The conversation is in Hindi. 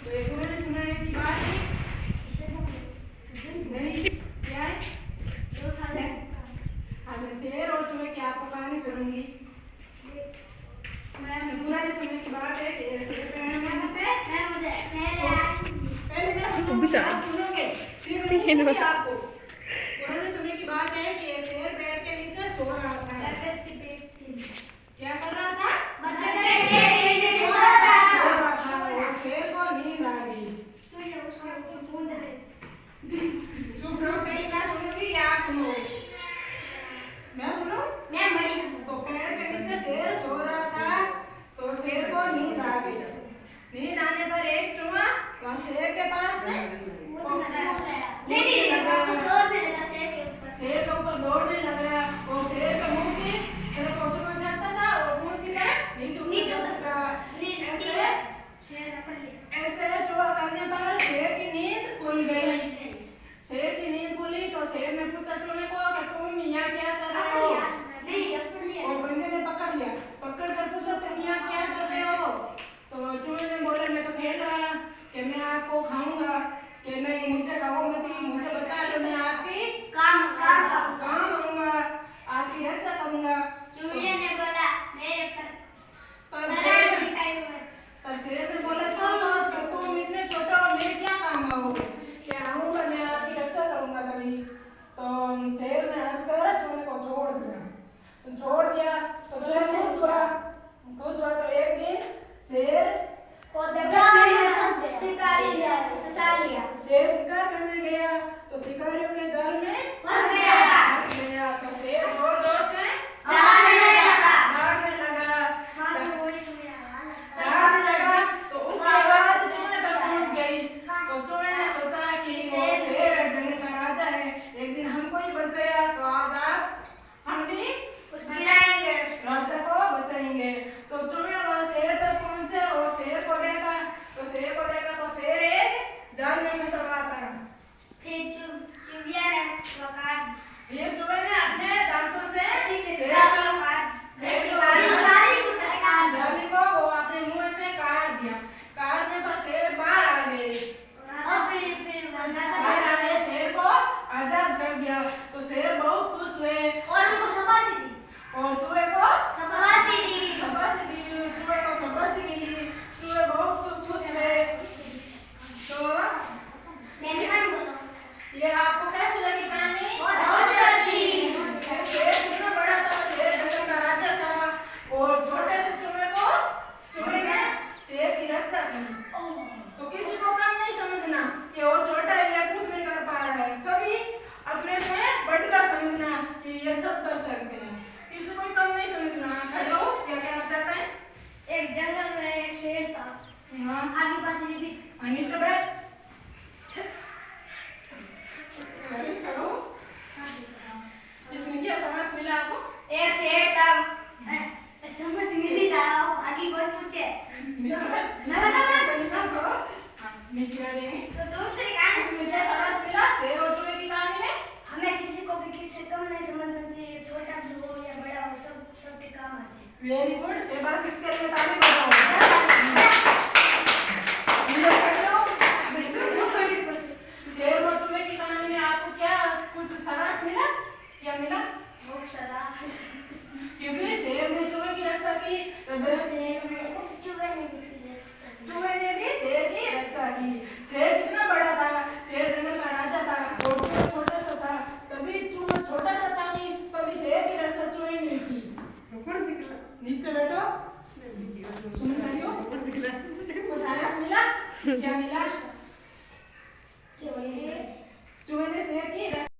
तो एक पुराने समय की बात है। नहीं क्या है? दो साल है। हाँ, मैं शेर और चूहे की आपको कहानी सुनूंगी। मैं पुराने समय की बात है कि ऐसे पेड़ में नीचे पहले मैं सुनूंगी, आप सुनोगे, फिर मैं पूछूंगी आपको। पुराने समय की बात है कि ये शेर पेड़ के नीचे सो रहा था। क्या कर रहा था? सो रहा था और शेर को नींद आ गई। चुप रहो, कहीं मैं सुनूंगी या आप सुनोगे? मैं सुनूं? तो पेड़ के नीचे शेर सो रहा था, तो शेर को नींद आ गई। नींद आने पर एक चूहा वहाँ शेर के पास में शेर के ऊपर दौड़ने लगा और शेर के मुंह की तरफ चूहा चढ़ता था और मुंह की तरफ नीचे उतरता। ऐसे चूहा करने पर शेर की नींद खुल गई। शेर की नींद खुली तो शेर ने पूछा चूहे को कि तुम यहाँ क्या कर रहे हो? और पंजे में पकड़ लिया। पकड़ कर पूछा तुम यहाँ क्या कर रहे हो? तो चूहे ने बोला मैं तो खेल रहा कि मैं आपको खाऊंगा। कि नहीं, मुझे खाओ मत, मुझे बचा लो, मैं आपकी काम आऊंगा, आपकी रक्षा करूंगा। चूहे ने बोला मेरे पर तब शेर ने बोला चलो तुम इतने छोटे हो, मैं क्या काम आऊंगा? क्या आऊंगा, मैं आपकी रक्षा करूंगा कभी। तो शेर ने हंसकर चूहे को छोड़ दिया। तो छोड़ दिया तो चूहा खुश हुआ तो एक दिन शेर शेर शिकार करने गया तो शिकारियों के जाल में फंस गया। तो शेर जोर से भागने लगा तो उसकी आवाज चूहे तक पहुंच गई। तो चूहे ने सोचा कि वो शेर जंगल का राजा है, एक दिन हमको ही बचाया, तो आज हम भी राजा को बचाएंगे। तो चूहे वहाँ शेर तक पहुंचे और शेर को देखा तो शेर एक जाल में फंसा हुआ था। फिर चूहे ने अपने दांतों से जाली को वो अपने मुंह से काट दिया। काटने पर शेर बाहर आ गए। शेर को आजाद कर दिया। तो शेर बहुत खुश हुए और चूहे को शाबाशी दी। चूहे को शाबाशी मिली। चूहे बहुत खुश हुए। तो ये आपको कैसी लगी कहानी? शेर कितना बड़ा था, शेर जंगल का राजा था और छोटे से चूहे ने शेर की रक्षा की। तो किसी को कम नहीं समझना कि वो छोटा है या कुछ नहीं कर पा रहा है। सभी अपने से बढ़कर समझना कि ये सब कर सकते हैं। किसी को कम नहीं समझना। हेलो, क्या कहना चाहता है? एक जंगल में एक शेर था। हाँ, आगे पास नीचे बैठ। करो। इसमें क्या समझ मिला आपको? एक शेर था, समझ मिली था, आगे बढ़ पूछे नीचे बैठ। नीचे बैठेंगे। तो दूसरी कहानी इसमें क्या समझ मिला शेर और चूहे की कहानी में? हमें किसी को भी किसी से कम नहीं समझना चाहिए, छोटा भी हो या बड़ा हो, सबके काम आते हैं। वेरी गुड, शाबाश, इसके लिए ताली बजाओ। शेर और चूहे की कहानी में आपको क्या कुछ समझ मिला? क्या मिला? बहुत सारा। क्योंकि शेर ने चूहे की रक्षा की तो चूहे ने भी शेर की रक्षा की। शेर कितना बड़ा था, शेर जंगल का राजा था और चूहा छोटा सा था, तभी चूहा छोटा सा था नहीं, तभी शेर की रक्षा चूहे ने की। नीचे बैठो, सुन रही हो? कुछ मिला? क्या मिला?